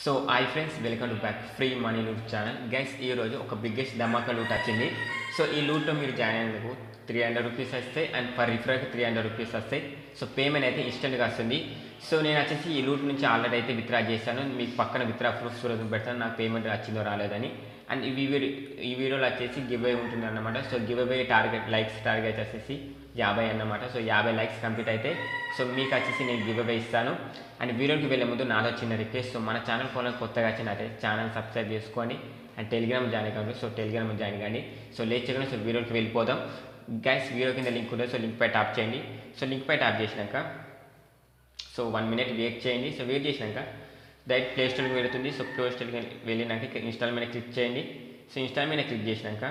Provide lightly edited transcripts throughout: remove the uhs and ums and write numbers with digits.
So hi friends, welcome to back free money loot channel. Guys, ఈరోజు ఒక biggest ధమాకా loot వచ్చింది. So ఈ లూట్లో మీరు జాయిన్ అయినందుకు 300 రూపీస్ వస్తాయి అండ్ పర్ రిఫర్కి 300 రూపీస్ వస్తాయి. సో పేమెంట్ అయితే ఇన్స్టెంట్గా వస్తుంది. సో నేను వచ్చేసి ఈ లూట్ నుంచి ఆల్రెడీ అయితే విత్డ్రా చేశాను. మీకు పక్కన విత్డ్రా ప్రూఫ్స్ కూడా పెడతాను, నాకు పేమెంట్ వచ్చిందో రాలేదని. అండ్ ఈ వీడియోలో వచ్చేసి గివ్ అవే ఉంటుంది అన్నమాట. So give away likes target వచ్చేసి 50 అన్నమాట. సో 50 లైక్స్ కంప్లీట్ అయితే సో మీకు వచ్చేసి నేను గివ్ అవే ఇస్తాను. అండ్ వీడియోకి వెళ్ళే ముందు నాదో చిన్న రిక్వెస్ట్. సో మన ఛానల్ ఫోన్లో కొత్తగా వచ్చినట్టే ఛానల్ సబ్స్క్రైబ్ చేసుకోండి అండ్ టెలిగ్రామ్ జాయిన్ కావాలి. సో టెలిగ్రామ్ జాయిన్ కానీ. సో లేట్ చేయకుండా సో వీడియోకి వెళ్ళిపోదాం. గైస్, వీడియో కింద లింక్ ఉంటుంది. సో లింక్ పై ట్యాప్ చేయండి. సో లింక్ పై ట్యాప్ చేసినాక సో 1 మినిట్ వెయిట్ చేయండి. సో వెయిట్ చేసినాక డైరెక్ట్ ప్లే స్టోర్కి వెళుతుంది. సో ప్లే స్టోర్కి వెళ్ళినాక ఇన్స్టాల్ మీద క్లిక్ చేయండి. సో ఇన్స్టాల్ మీద క్లిక్ చేసినాక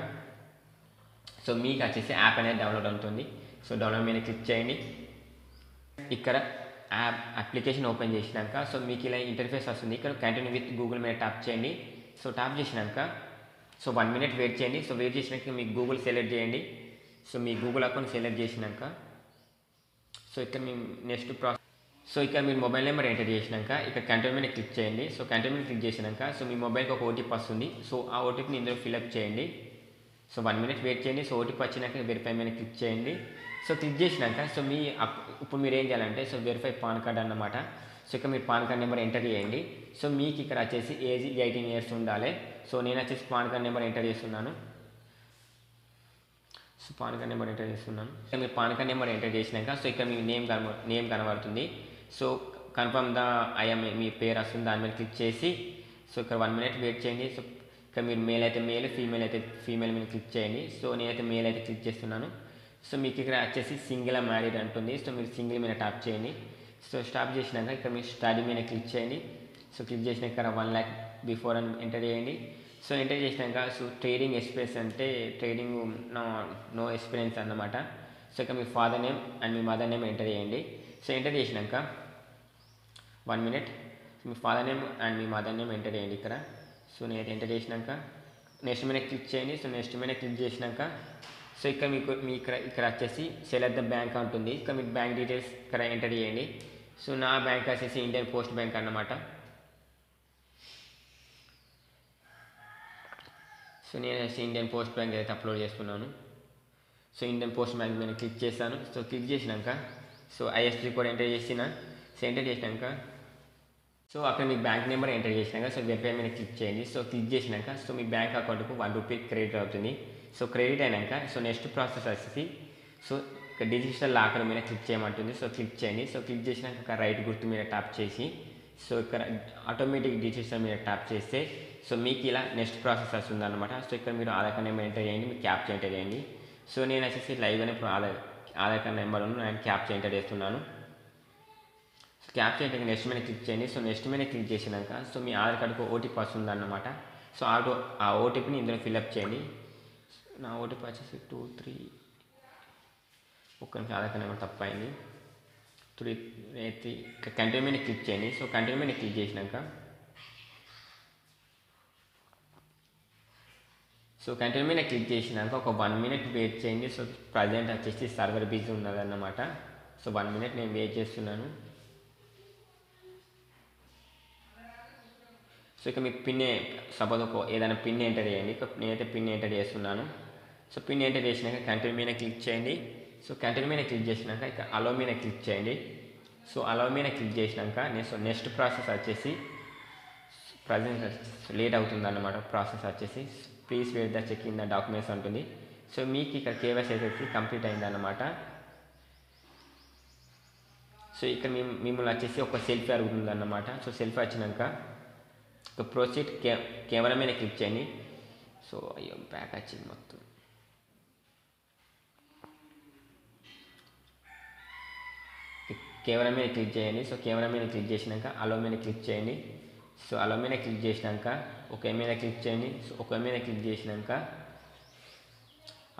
సో మీకు వచ్చేసి యాప్ అనేది డౌన్లోడ్ అవుతుంది. సో డౌన్లోడ్ మీద క్లిక్ చేయండి. ఇక్కడ అప్లికేషన్ ఓపెన్ చేసినాక సో మీకు ఇలా ఇంటర్ఫేస్ వస్తుంది. ఇక్కడ కంటిన్యూ విత్ గూగుల్ మీద ట్యాప్ చేయండి. సో ట్యాప్ చేసినాక సో 1 మినిట్ వెయిట్ చేయండి. సో వెయిట్ చేసినాక మీకు గూగుల్ సెలెక్ట్ చేయండి. సో మీ గూగుల్ అకౌంట్ సెలెక్ట్ చేసినాక సో ఇక్కడ మీ నెక్స్ట్ సో ఇక్కడ మీరు మొబైల్ నెంబర్ ఎంటర్ చేసినాక ఇక్కడ కంటిన్యూ మీద క్లిక్ చేయండి. సో కంటిన్యూ మీద క్లిక్ చేసినాక సో మీ మొబైల్కి ఒక ఓటీపీ వస్తుంది. సో ఆ ఓటీపీని ఇందులో ఫిల్అప్ చేయండి. సో 1 మినిట్ వెయిట్ చేయండి. సో ఓటీపీ వచ్చినాక వెరిఫై మీద క్లిక్ చేయండి. సో క్లిక్ చేసినాక సో ఇప్పుడు మీరు ఏం చేయాలంటే సో వెరిఫై పాన్ కార్డ్ అన్నమాట. సో ఇక్కడ మీరు పాన్ కార్డ్ నెంబర్ ఎంటర్ చేయండి. సో మీకు ఇక్కడ వచ్చేసి ఏజ్ 18 ఇయర్స్ ఉండాలి. సో నేను వచ్చేసి పాన్ కార్డ్ నెంబర్ ఎంటర్ చేస్తున్నాను. So pan card number enter చేస్తున్నాను. సో మీరు పాన్ కార్డ్ నెంబర్ ఎంటర్ చేసినాక సో ఇక్కడ మీ నేమ్ కనబడుతుంది. సో కన్ఫర్మ్ ద ఐఎం మీ పేరు వస్తుంది, దాని మీద క్లిక్ చేసి సో ఇక్కడ 1 మినిట్ వెయిట్ చేయండి. సో ఇక్కడ మీరు మేల్ అయితే మేల్, ఫీమేల్ అయితే ఫీమేల్ మీద క్లిక్ చేయండి. సో నేనైతే మేల్ అయితే క్లిక్ చేస్తున్నాను. సో మీకు ఇక్కడ వచ్చేసి సింగిల్ మ్యారీడ్ అంటుంది. సో మీరు సింగిల్ మీద ట్యాప్ చేయండి. సో స్టాప్ చేసినాక ఇక్కడ మీరు స్టడీ మీద క్లిక్ చేయండి. సో క్లిక్ చేసినాక ఇక్కడ 1 lakh బిఫోర్ అని ఎంటర్ చేయండి. సో ఎంటర్ చేసినాక సో ట్రేడింగ్ ఎక్స్పీరియన్స్ అంటే ట్రేడింగ్ నో ఎక్స్పీరియన్స్ అన్నమాట. సో ఇక్కడ మీ ఫాదర్ నేమ్ అండ్ మీ మదర్ నేమ్ ఎంటర్ చేయండి. సో ఎంటర్ చేసినాక 1 మినిట్ మీ ఫాదర్ నేమ్ అండ్ మీ మదర్ నేమ్ ఎంటర్ చేయండి ఇక్కడ. సో నేనైతే ఎంటర్ చేసినాక నెక్స్ట్ మీద క్లిక్ చేయండి. సో నెక్స్ట్ మీద క్లిక్ చేసినాక సో ఇక్కడ మీ ఇక్కడ వచ్చేసి సెలెక్ట్ ద బ్యాంక్ ఉంటుంది. ఇక్కడ మీకు బ్యాంక్ డీటెయిల్స్ ఇక్కడ ఎంటర్ చేయండి. సో నా బ్యాంక్ వచ్చేసి ఇండియన్ పోస్ట్ బ్యాంక్ అన్నమాట. సో నేను వచ్చేసి ఇండియన్ పోస్ట్ బ్యాంక్ అయితే అప్లోడ్ చేస్తున్నాను. సో ఇండియన్ పోస్ట్ బ్యాంక్ మీద క్లిక్ చేశాను. సో క్లిక్ చేసినాక సో ఐఎస్పీ కూడా ఎంటర్ చేసిన. సో ఎంటర్ చేసినాక సో అక్కడ మీ బ్యాంక్ నెంబర్ ఎంటర్ చేసినాక సో వెరిఫై మీద క్లిక్ చేయండి. సో క్లిక్ చేసినాక సో మీ బ్యాంక్ అకౌంట్కు 1 రూపీ క్రెడిట్ అవుతుంది. సో క్రెడిట్ అయినాక సో నెక్స్ట్ ప్రాసెస్ వచ్చేసి సో ఇక్కడ డిజిటల్ లాకర్ మీద క్లిక్ చేయమంటుంది. సో క్లిక్ చేయండి. సో క్లిక్ చేసినాక ఇక్కడ రైట్ గుర్తు మీద ట్యాప్ చేసి సో ఇక్కడ ఆటోమేటిక్ డిజిటల్ మీద ట్యాప్ చేస్తే సో మీకు ఇలా నెక్స్ట్ ప్రాసెస్ వస్తుంది అనమాట. సో ఇక్కడ మీరు ఆధార్ కార్డ్ నెంబర్ ఎంటర్ చేయండి, మీకు క్యాప్చా ఎంటర్ చేయండి. సో నేను వచ్చేసి లైవ్గానే ఇప్పుడు ఆధార్ కార్డ్ నెంబర్ నేను క్యాప్చా ఎంటర్ చేస్తున్నాను. సో క్యాప్చా ఎంటర్ నెక్స్ట్ మీద క్లిక్ చేయండి. సో నెక్స్ట్ మీద క్లిక్ చేసినాక సో మీ ఆధార్ కార్డుకు ఓటీపీ వస్తుంది అన్నమాట. సో ఆ ఓటీపీని ఇందులో ఫిల్అప్ చేయండి. నా ఓటీపీ వచ్చేసి 23 ఒక్క నిమిషం, ఆధార్ కార్డ్ నెంబర్ తప్పైంది 383. కంటిన్యూ మీద క్లిక్ చేయండి. సో కంటిన్యూ మీద క్లిక్ చేసినాక సో కంటిన్యూ మీద క్లిక్ చేసినాక ఒక 1 మినిట్ వెయిట్ చేయండి. సో ప్రజెంట్ వచ్చేసి సర్వర్ బిజీ ఉన్నదన్నమాట. సో 1 మినిట్ నేను వెయిట్ చేస్తున్నాను. సో ఇక మీ పిన్ సపోజ్ ఏదైనా పిన్ ఎంటర్ చేయండి. నేనైతే పిన్ ఎంటర్ చేస్తున్నాను. సో పిన్ ఎంటర్ చేసినాక కంటిన్యూ మీద క్లిక్ చేయండి. సో కంటిన్యూ మీద క్లిక్ చేసినాక ఇక అలో మీద క్లిక్ చేయండి. సో అలో మీద క్లిక్ చేసినాక నెక్స్ట్ ప్రాసెస్ వచ్చేసి ప్రజెంట్ లేట్ అవుతుంది అన్నమాట. ప్రాసెస్ వచ్చేసి please wait the check in the documents ఉంటుంది. సో మీకు ఇక్కడ కేవైసీ అయితే కంప్లీట్ అయిందన్నమాట. సో ఇక్కడ మిమ్మల్ని వచ్చేసి ఒక సెల్ఫీ అడుగుతుంది అన్నమాట. సో సెల్ఫీ వచ్చినాక ఇక ప్రొసీడ్ కెమెరా మీద క్లిక్ చేయండి. సో అయ్యో బ్యాక్ వచ్చింది మొత్తం. కెమెరా మీద క్లిక్ చేయండి. సో కెమెరా మీద క్లిక్ చేసినాక అలో మీద క్లిక్ చేయండి. సో అలో మీద క్లిక్ చేసినాక ఓకే మీద క్లిక్ చేయండి. సో ఓకే మీద క్లిక్ చేసినాక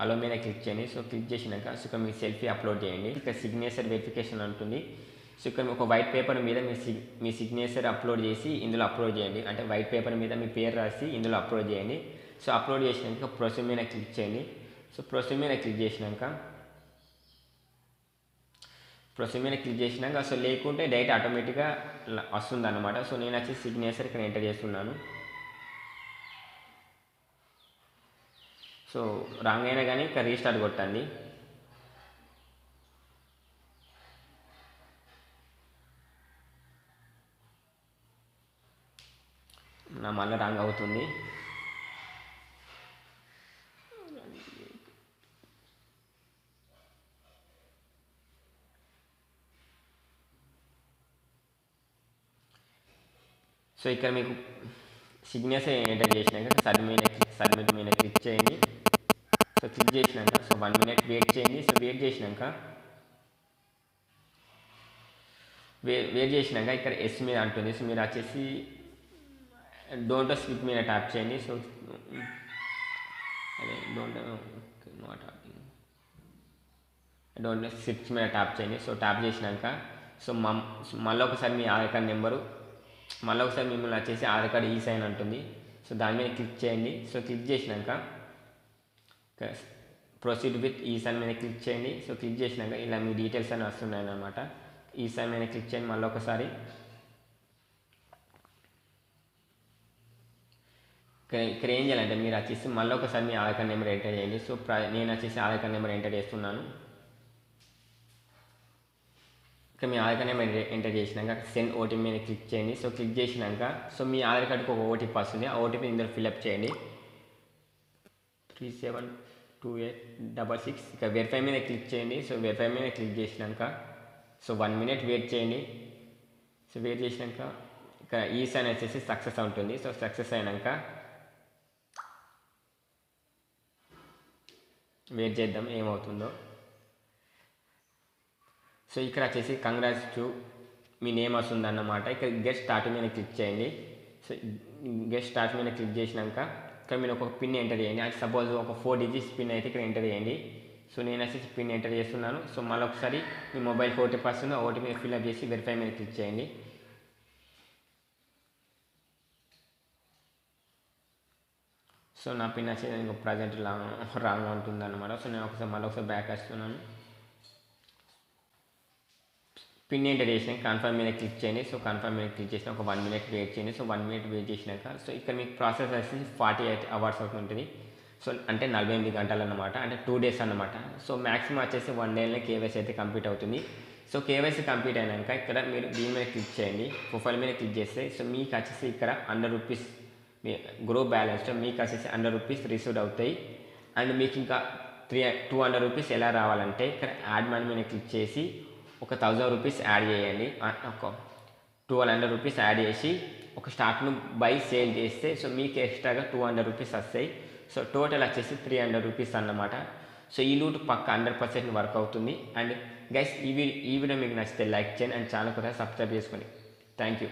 అలో మీద క్లిక్ చేయండి. సో క్లిక్ చేసినాక సో ఇక్కడ మీ సెల్ఫీ అప్లోడ్ చేయండి. ఇక్కడ సిగ్నేచర్ వెరిఫికేషన్ ఉంటుంది. సో ఇక్కడ ఒక వైట్ పేపర్ మీద మీ సిగ్నేచర్ అప్లోడ్ చేసి ఇందులో అప్లోడ్ చేయండి. అంటే వైట్ పేపర్ మీద మీ పేరు రాసి ఇందులో అప్లోడ్ చేయండి. సో అప్లోడ్ చేసినాక ప్రొసీడ్ మీద క్లిక్ చేయండి. సో ప్రొసీడ్ మీద క్లిక్ చేసినాక ప్రొసీడ్ మీద క్లిక్ చేసినాక సో లేకుంటే డైరెక్ట్ ఆటోమేటిక్గా వస్తుంది అనమాట. సో నేను వచ్చేసి సిగ్నేచర్ ఇక్కడ ఎంటర్ చేస్తున్నాను. సో రాంగ్ అయినా కానీ ఇక్కడ రీస్టార్ట్ కొట్టండి. నా మళ్ళీ రాంగ్ అవుతుంది. సో ఇక్కడ మీకు సిగ్నేచర్ ఎంటర్ చేసినాక సబ్మిట్ మీద క్లిక్ చేయండి. సో క్లిక్ చేసినాక సో 1 minute వెయిట్ చేయండి. సో వెయిట్ చేసినాక ఇక్కడ ఎస్ మీద అంటుంది. సో మీరు వచ్చేసి డోంట్ స్కిప్ మీద ట్యాప్ చేయండి. సో అదే డోంట్ స్కిప్ మీద ట్యాప్ చేయండి. సో ట్యాప్ చేసినాక సో మళ్ళీ ఒకసారి మీ ఆధార్ కార్డ్ నెంబరు మళ్ళీ ఒకసారి మిమ్మల్ని వచ్చేసి ఆధార్ కార్డ్ ఈసైన్ అంటుంది. సో దాని మీద క్లిక్ చేయండి. సో క్లిక్ చేసినాక ప్రొసీడ్ విత్ ఈసైన్ మీద క్లిక్ చేయండి. సో క్లిక్ చేసినాక ఇలా మీ డీటెయిల్స్ అని వస్తున్నాయి అన్నమాట. ఈసైన్ మీద క్లిక్ చేయండి. మళ్ళీ ఒకసారి ఇక్కడ ఏం చేయాలంటే మీరు వచ్చేసి మళ్ళీ ఒకసారి మీ ఆధార్ కార్డ్ నెంబర్ ఎంటర్ చేయండి. సో నేను వచ్చేసి ఆధార్ కార్డ్ నెంబర్ ఎంటర్ చేస్తున్నాను. ఇక్కడ మీ ఆధార్ కార్డ్ నెంబర్ ఎంటర్ చేసినాక సెండ్ ఓటీపీ మీద క్లిక్ చేయండి. సో క్లిక్ చేసినాక సో మీ ఆధార్ కార్డుకి ఒక ఓటీపీ వస్తుంది. ఆ ఓటీపీ ఇందులో ఫిల్అప్ చేయండి. 372866. ఇక వెరిఫై మీద క్లిక్ చేయండి. సో వెరిఫై మీద క్లిక్ చేసినాక సో 1 minute వెయిట్ చేయండి. సో వెయిట్ చేసినాక ఇక ఈసైన్ వచ్చేసి సక్సెస్ ఉంటుంది. సో సక్సెస్ అయినాక వెయిట్ చేద్దాం ఏమవుతుందో. సో ఇక్కడ వచ్చేసి కంగ్రాట్స్ టు మీ నేమ్ వస్తుంది అన్నమాట. ఇక్కడ గెట్ స్టార్ట్ మీద క్లిక్ చేయండి. సో గెట్ స్టార్ట్ మీద క్లిక్ చేసినాక ఇక్కడ మీరు ఒక పిన్ ఎంటర్ చేయండి. అది సపోజ్ ఒక 4 digits పిన్ అయితే ఇక్కడ ఎంటర్ చేయండి. సో నేను వచ్చేసి పిన్ ఎంటర్ చేస్తున్నాను. సో మళ్ళీ ఒకసారి మీ మొబైల్ ఓటీపీ వస్తుంది. ఆ ఓటీపీ ఫిల్అప్ చేసి వెరిఫై మీద క్లిక్ చేయండి. సో నా పిన్ వచ్చేది ఇంకో ప్రజెంట్ రాంగ్ ఉంటుంది అనమాట. సో నేను మళ్ళీ ఒకసారి బ్యాక్ వస్తున్నాను. పిన్ ఎంటర్ చేసినాక కన్ఫర్మ్ మీద క్లిక్ చేయండి. సో కన్ఫర్మ్ మీద క్లిక్ చేసిన ఒక 1 minute వెయిట్ చేయండి. సో 1 minute వెయిట్ చేసినాక సో ఇక్కడ మీకు ప్రాసెస్ వచ్చేసి 48 hours అవుతుంటుంది. సో అంటే 48 గంటలు అన్నమాట. అంటే 2 days అన్నమాట. సో మ్యాక్సిమం వచ్చేసి 1 dayలో కేవైసీ అయితే కంప్లీట్ అవుతుంది. సో కేవైసీ కంప్లీట్ అయినాక ఇక్కడ మీరు దీని మీద క్లిక్ చేయండి. ప్రొఫైల్ మీద క్లిక్ చేస్తే సో మీకు వచ్చేసి ఇక్కడ ₹100 మీ గ్రో బ్యాలెన్స్లో మీకు వచ్చేసి ₹100 రిసీవ్డ్ అవుతాయి. అండ్ మీకు ఇంకా ₹200 ఎలా రావాలంటే ఇక్కడ యాడ్ మనీ మీద క్లిక్ చేసి ఒక ₹1000 యాడ్ చేయండి. ఒక ₹1200 యాడ్ చేసి ఒక స్టాక్ను బై సేల్ చేస్తే సో మీకు ఎక్స్ట్రాగా ₹200 వస్తాయి. సో టోటల్ వచ్చేసి ₹300 అన్నమాట. సో ఈ లూట్ పక్క 100% వర్క్ అవుతుంది. అండ్ గైస్ ఈ వీడియో మీకు నచ్చితే లైక్ చేయండి అండ్ ఛానల్ కూడా సబ్స్క్రైబ్ చేసుకోండి. Thank you.